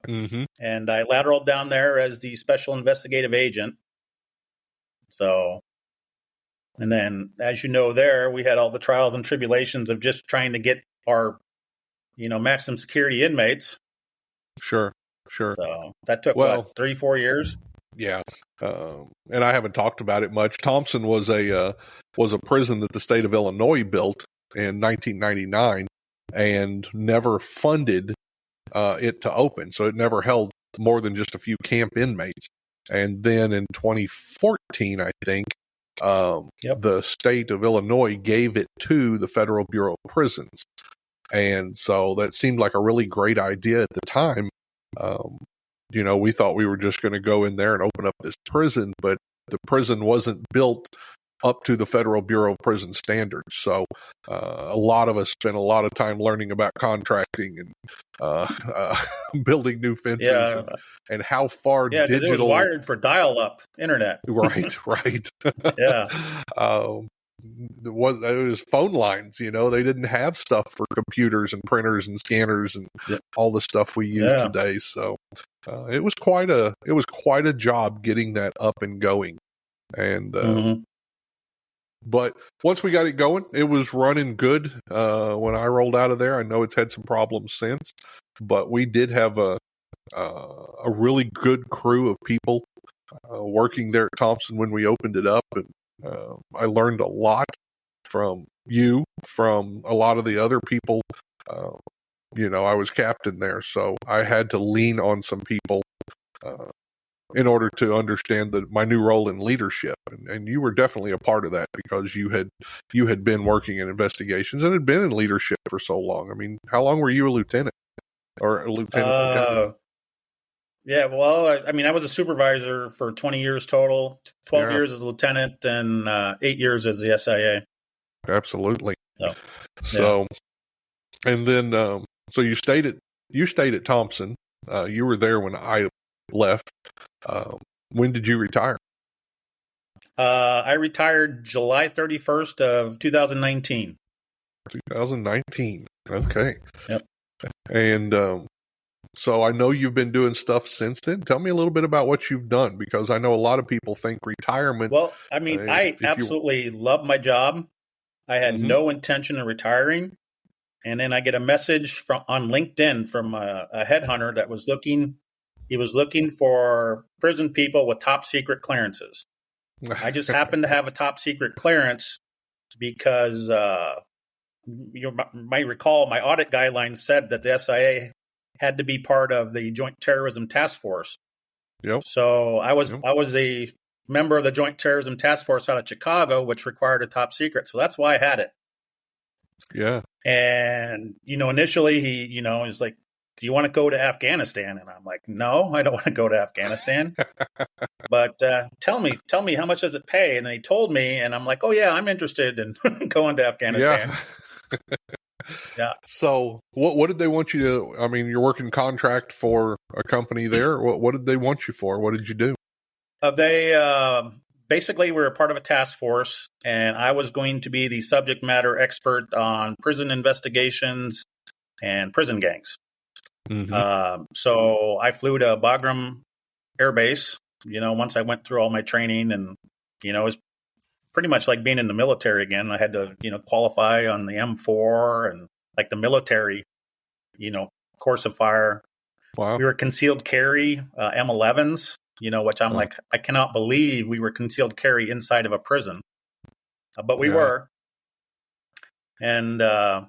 [SPEAKER 2] Mm-hmm. And I lateraled down there as the special investigative agent. So, and then, as you know, there we had all the trials and tribulations of just trying to get our, maximum security inmates.
[SPEAKER 1] Sure.
[SPEAKER 2] So that took 3-4 years.
[SPEAKER 1] Yeah, and I haven't talked about it much. Thompson was a prison that the state of Illinois built in 1999 and never funded it to open, so it never held more than just a few camp inmates. And then in 2014, I think, the state of Illinois gave it to the Federal Bureau of Prisons, and so that seemed like a really great idea at the time. We thought we were just going to go in there and open up this prison, but the prison wasn't built up to the Federal Bureau of Prison standards. So a lot of us spent a lot of time learning about contracting and building new fences and how far
[SPEAKER 2] because it was
[SPEAKER 1] digital.
[SPEAKER 2] wired for dial-up internet.
[SPEAKER 1] Right.
[SPEAKER 2] Yeah.
[SPEAKER 1] It was phone lines, they didn't have stuff for computers and printers and scanners and all the stuff we use today. So it was quite a job getting that up and going. And but once we got it going, it was running good when I rolled out of there. I know it's had some problems since, but we did have a really good crew of people working there at Thompson when we opened it up, and I learned a lot from a lot of the other people. I was captain there, so I had to lean on some people in order to understand my new role in leadership. And you were definitely a part of that because you had been working in investigations and had been in leadership for so long. I mean, how long were you a lieutenant or a lieutenant?
[SPEAKER 2] Yeah, well, I was a supervisor for 20 years total, 12 years as a lieutenant and 8 years as the SIA.
[SPEAKER 1] Absolutely.
[SPEAKER 2] So,
[SPEAKER 1] and then, so you stayed at Thompson. You were there when I left. When did you retire?
[SPEAKER 2] I retired July 31st of 2019.
[SPEAKER 1] 2019. Okay.
[SPEAKER 2] Yep.
[SPEAKER 1] And so I know you've been doing stuff since then. Tell me a little bit about what you've done, because I know a lot of people think retirement.
[SPEAKER 2] Well, I absolutely love my job. I had no intention of retiring. And then I get a message on LinkedIn from a headhunter that was looking for prison people with top secret clearances. I just happened to have a top secret clearance because you might recall my audit guidelines said that the SIA had to be part of the Joint Terrorism Task Force.
[SPEAKER 1] Yep.
[SPEAKER 2] So I was a member of the Joint Terrorism Task Force out of Chicago, which required a top secret. So that's why I had it.
[SPEAKER 1] Yeah.
[SPEAKER 2] And, initially he, is like, do you want to go to Afghanistan? And I'm like, no, I don't want to go to Afghanistan. But tell me how much does it pay? And then he told me, and I'm like, oh yeah, I'm interested in going to Afghanistan.
[SPEAKER 1] Yeah.
[SPEAKER 2] Yeah.
[SPEAKER 1] So what did they want you to, you're working contract for a company there. What did they want you for? What did you do?
[SPEAKER 2] They basically were a part of a task force, and I was going to be the subject matter expert on prison investigations and prison gangs. So I flew to Bagram Air Base, once I went through all my training, and, it was pretty much like being in the military again. I had to, qualify on the M4 and like the military, course of fire.
[SPEAKER 1] Wow.
[SPEAKER 2] We were concealed carry M11s, which I'm like, I cannot believe we were concealed carry inside of a prison. But we were. And, so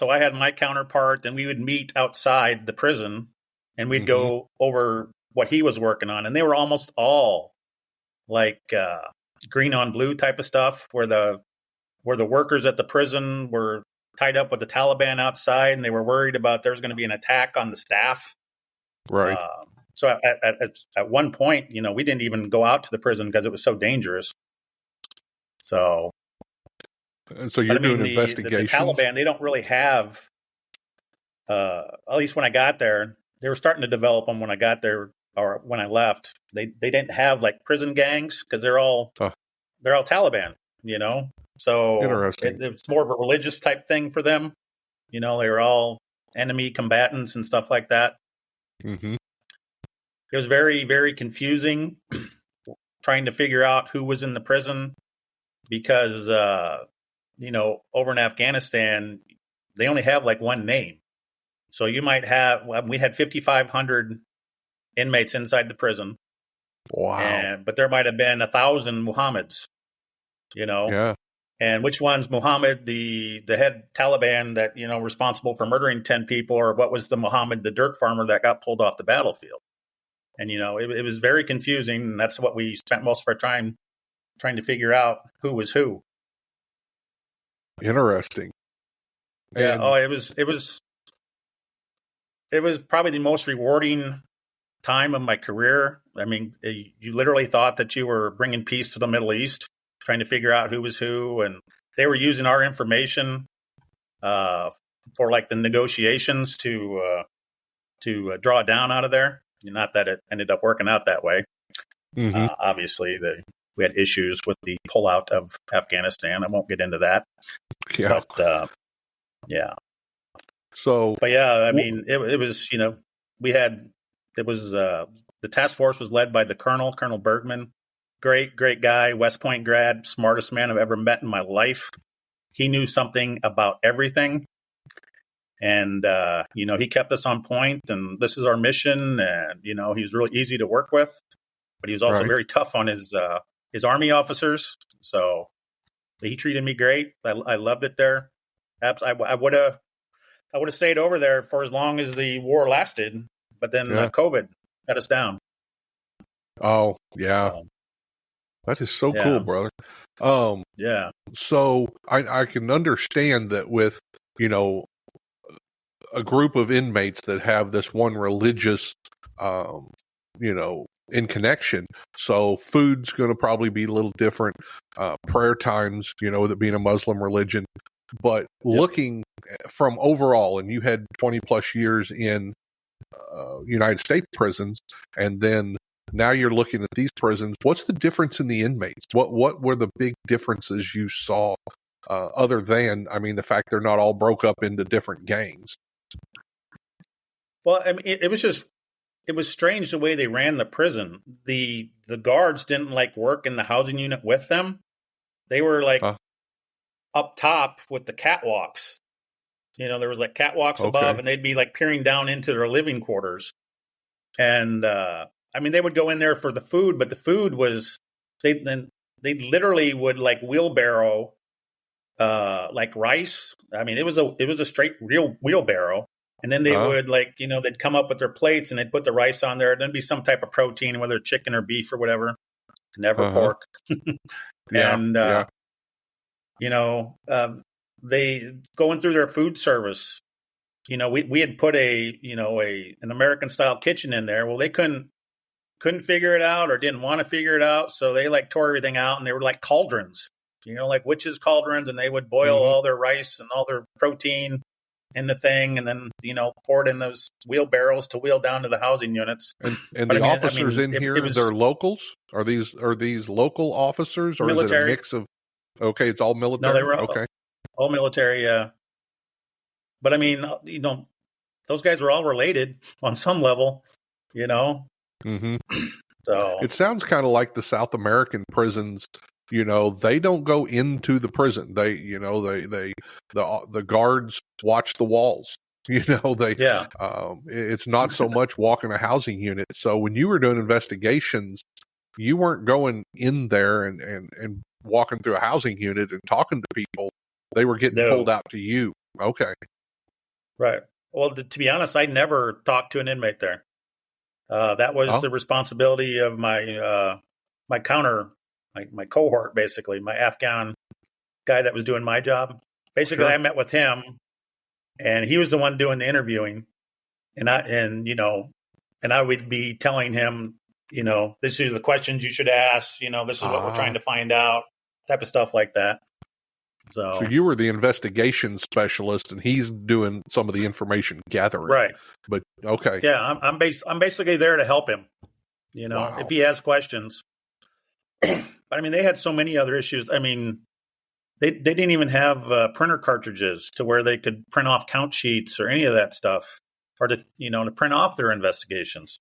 [SPEAKER 2] I had my counterpart, and we would meet outside the prison, and we'd go over what he was working on. And they were almost all like green on blue type of stuff, where the workers at the prison were tied up with the Taliban outside, and they were worried about there's going to be an attack on the staff.
[SPEAKER 1] Right.
[SPEAKER 2] So at one point, we didn't even go out to the prison because it was so dangerous. So
[SPEAKER 1] you're doing investigations.
[SPEAKER 2] The Taliban, they don't really have, at least when I got there, they were starting to develop them when I got there, or when I left. They didn't have like prison gangs because they're all Taliban, So
[SPEAKER 1] interesting.
[SPEAKER 2] It's more of a religious type thing for them. They were all enemy combatants and stuff like that.
[SPEAKER 1] Mm-hmm.
[SPEAKER 2] It was very, very confusing trying to figure out who was in the prison because, over in Afghanistan, they only have like one name. So you might have, we had 5,500 inmates inside the prison.
[SPEAKER 1] Wow.
[SPEAKER 2] But there might have been 1,000 Muhammads,
[SPEAKER 1] Yeah.
[SPEAKER 2] And which one's Muhammad, the head Taliban that, responsible for murdering 10 people, or what was the Muhammad, the dirt farmer that got pulled off the battlefield? And, it was very confusing. And that's what we spent most of our time trying to figure out who was who.
[SPEAKER 1] Interesting.
[SPEAKER 2] Yeah. It was probably the most rewarding time of my career. You literally thought that you were bringing peace to the Middle East. trying to figure out who was who, and they were using our information for like the negotiations to draw down out of there. Not that it ended up working out that way.
[SPEAKER 1] Mm-hmm.
[SPEAKER 2] Obviously, we had issues with the pullout of Afghanistan. I won't get into that.
[SPEAKER 1] Yeah.
[SPEAKER 2] But, yeah.
[SPEAKER 1] So,
[SPEAKER 2] but yeah, I mean, it was, the task force was led by the Colonel Bergman. Great guy, West Point grad, smartest man I've ever met in my life. He knew something about everything. And, he kept us on point, and this is our mission. And, he was really easy to work with, but he was also very tough on his Army officers. So he treated me great. I loved it there. I would have stayed over there for as long as the war lasted, but then COVID got us down.
[SPEAKER 1] Oh, yeah. That is so cool, brother.
[SPEAKER 2] Yeah.
[SPEAKER 1] So I can understand that with, a group of inmates that have this one religious, in connection. So food's going to probably be a little different. Prayer times, with it being a Muslim religion. But looking from overall, and you had 20 plus years in United States prisons, and then now you're looking at these prisons. What's the difference in the inmates? What were the big differences you saw, other than, the fact they're not all broke up into different gangs?
[SPEAKER 2] Well, it was strange the way they ran the prison. The guards didn't work in the housing unit with them. They were up top with the catwalks. There was catwalks above, and they'd be peering down into their living quarters. And they would go in there for the food, but the food was they literally would wheelbarrow rice. It was a straight real wheelbarrow. And then they would they'd come up with their plates and they'd put the rice on there. There'd be some type of protein, whether chicken or beef or whatever. Never pork. They going through their food service. We had put an American style kitchen in there. Well, they couldn't figure it out or didn't want to figure it out, so they tore everything out, and they were like cauldrons, witches' cauldrons, and they would boil all their rice and all their protein in the thing, and then pour it in those wheelbarrows to wheel down to the housing units.
[SPEAKER 1] And the officers in here, they're locals. Are these local officers, or military? Is it a mix of? Okay, it's all military.
[SPEAKER 2] No, they were
[SPEAKER 1] okay.
[SPEAKER 2] All military. But those guys were all related on some level.
[SPEAKER 1] Mm-hmm.
[SPEAKER 2] So
[SPEAKER 1] it sounds kind of like the South American prisons. They don't go into the prison. They, the guards watch the walls. It's not so much walking a housing unit. So when you were doing investigations, you weren't going in there and walking through a housing unit and talking to people. They were getting pulled out to you. Okay.
[SPEAKER 2] Right. Well, to be honest, I never talked to an inmate there. That was the responsibility of my my cohort, basically, my Afghan guy that was doing my job. Basically, I met with him, and he was the one doing the interviewing, and I would be telling him, this is the questions you should ask. This is what we're trying to find out, type of stuff like that. So
[SPEAKER 1] you were the investigation specialist, and he's doing some of the information gathering,
[SPEAKER 2] right? But
[SPEAKER 1] okay,
[SPEAKER 2] yeah, I'm basically there to help him. If he has questions. But they had so many other issues. They didn't even have printer cartridges to where they could print off count sheets or any of that stuff, or to print off their investigations.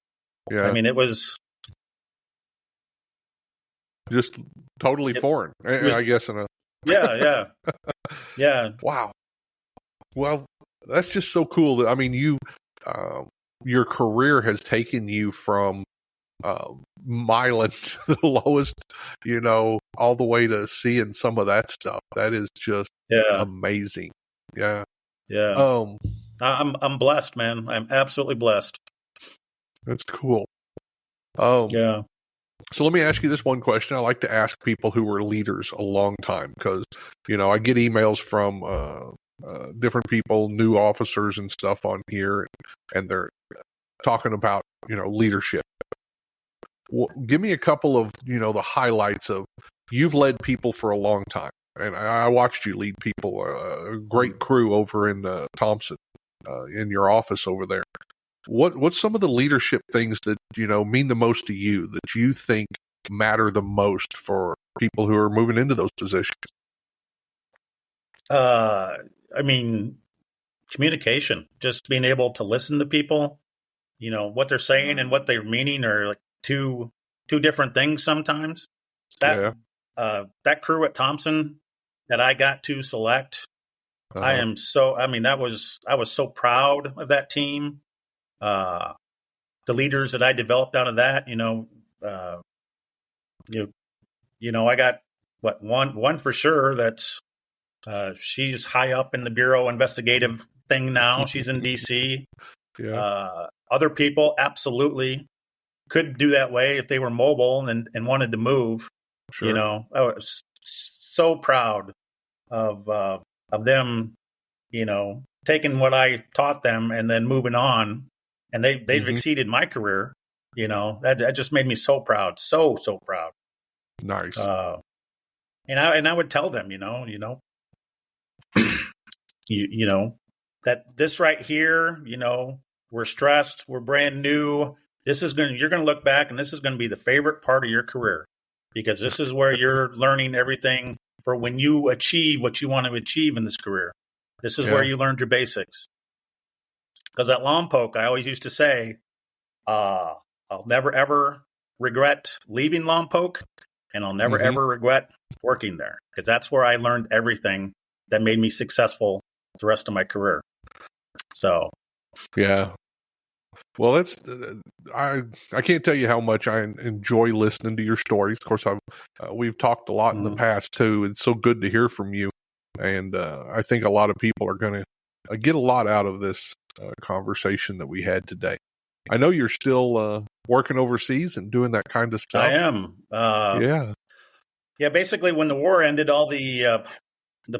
[SPEAKER 1] Yeah,
[SPEAKER 2] it was
[SPEAKER 1] just totally foreign. I guess in a
[SPEAKER 2] yeah.
[SPEAKER 1] Wow. Well, that's just so cool. That you, your career has taken you from miling to the lowest, all the way to seeing some of that stuff. That is just amazing. Yeah.
[SPEAKER 2] Yeah. I'm blessed, man. I'm absolutely blessed.
[SPEAKER 1] That's cool.
[SPEAKER 2] Yeah.
[SPEAKER 1] So let me ask you this one question. I like to ask people who were leaders a long time because, I get emails from different people, new officers and stuff on here, and they're talking about, leadership. Well, give me a couple of, the highlights of, you've led people for a long time, and I watched you lead people, a great crew over in Thompson, in your office over there. What's some of the leadership things that, mean the most to you, that you think matter the most for people who are moving into those positions?
[SPEAKER 2] Communication, just being able to listen to people, what they're saying and what they're meaning are like two different things sometimes. That crew at Thompson that I got to select, I was so proud of that team. The leaders that I developed out of that, I got one for sure. That's she's high up in the Bureau Investigative thing now. She's in DC.
[SPEAKER 1] Yeah.
[SPEAKER 2] Other people absolutely could do that way if they were mobile and wanted to move.
[SPEAKER 1] Sure.
[SPEAKER 2] I was so proud of them, taking what I taught them and then moving on, and they've exceeded my career. That just made me so proud, so proud.
[SPEAKER 1] Nice.
[SPEAKER 2] And I would tell them, that this right here, we're stressed, we're brand new. You're going to look back and this is going to be the favorite part of your career, because this is where you're learning everything for when you achieve what you want to achieve in this career. This is where you learned your basics. Because at Lompoc, I always used to say, I'll never, ever regret leaving Lompoc, and I'll never, ever regret working there, because that's where I learned everything that made me successful the rest of my career. So,
[SPEAKER 1] yeah. Well, that's I can't tell you how much I enjoy listening to your stories. Of course, we've talked a lot in the past too. It's so good to hear from you, and I think a lot of people are going to get a lot out of this conversation that we had today. I know you're still working overseas and doing that kind of stuff.
[SPEAKER 2] I am. Yeah. Basically, when the war ended, all the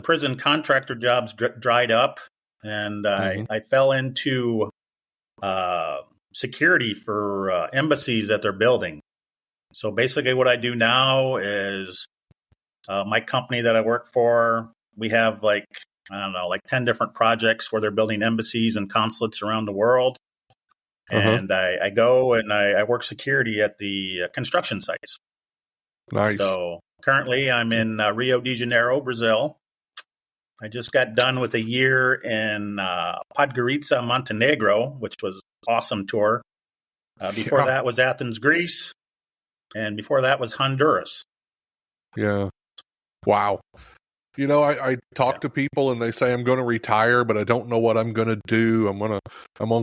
[SPEAKER 2] prison contractor jobs dried up, and I fell into security for embassies that they're building. So basically what I do now is my company that I work for, we have 10 different projects where they're building embassies and consulates around the world. And I go and I work security at the construction sites.
[SPEAKER 1] Nice.
[SPEAKER 2] So currently I'm in Rio de Janeiro, Brazil. I just got done with a year in Podgorica, Montenegro, which was an awesome tour. Before that was Athens, Greece. And before that was Honduras.
[SPEAKER 1] Yeah. Wow. I talk to people and they say, I'm going to retire, but I don't know what I'm going to do. I'm going to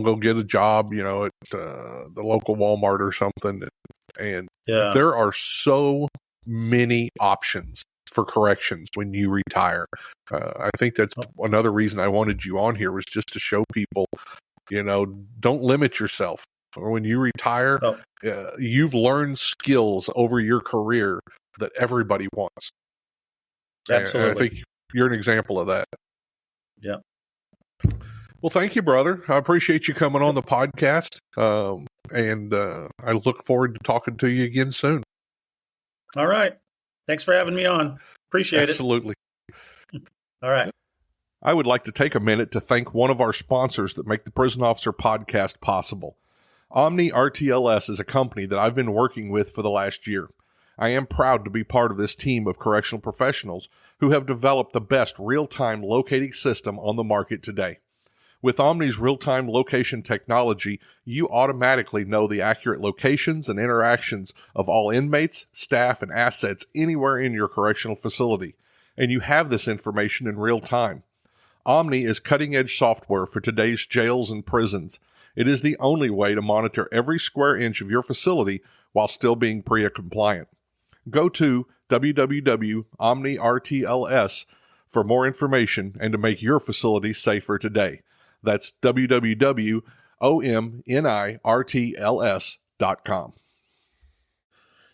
[SPEAKER 1] go get a job, at the local Walmart or something. And there are so many options for corrections when you retire. I think that's another reason I wanted you on here, was just to show people, don't limit yourself. Or when you retire, you've learned skills over your career that everybody wants.
[SPEAKER 2] Absolutely.
[SPEAKER 1] And I think you're an example of that.
[SPEAKER 2] Yeah.
[SPEAKER 1] Well, thank you, brother. I appreciate you coming on the podcast. And I look forward to talking to you again soon.
[SPEAKER 2] All right. Thanks for having me on. Appreciate it.
[SPEAKER 1] Absolutely.
[SPEAKER 2] All right.
[SPEAKER 1] I would like to take a minute to thank one of our sponsors that make the Prison Officer Podcast possible. Omni RTLS is a company that I've been working with for the last year. I am proud to be part of this team of correctional professionals who have developed the best real-time locating system on the market today. With Omni's real-time location technology, you automatically know the accurate locations and interactions of all inmates, staff, and assets anywhere in your correctional facility, and you have this information in real time. Omni is cutting-edge software for today's jails and prisons. It is the only way to monitor every square inch of your facility while still being PREA compliant. Go to www.omnirtls for more information and to make your facility safer today. That's www.omnirtls.com.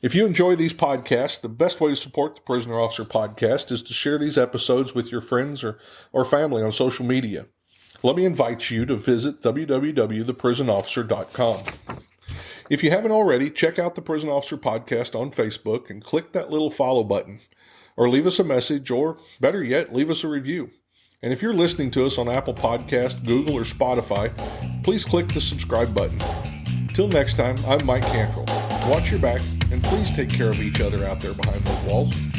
[SPEAKER 1] If you enjoy these podcasts, the best way to support the Prisoner Officer Podcast is to share these episodes with your friends or family on social media. Let me invite you to visit www.theprisonofficer.com. If you haven't already, check out the Prison Officer Podcast on Facebook and click that little follow button. Or leave us a message, or better yet, leave us a review. And if you're listening to us on Apple Podcast, Google, or Spotify, please click the subscribe button. Till next time, I'm Mike Cantrell. Watch your back, and please take care of each other out there behind those walls.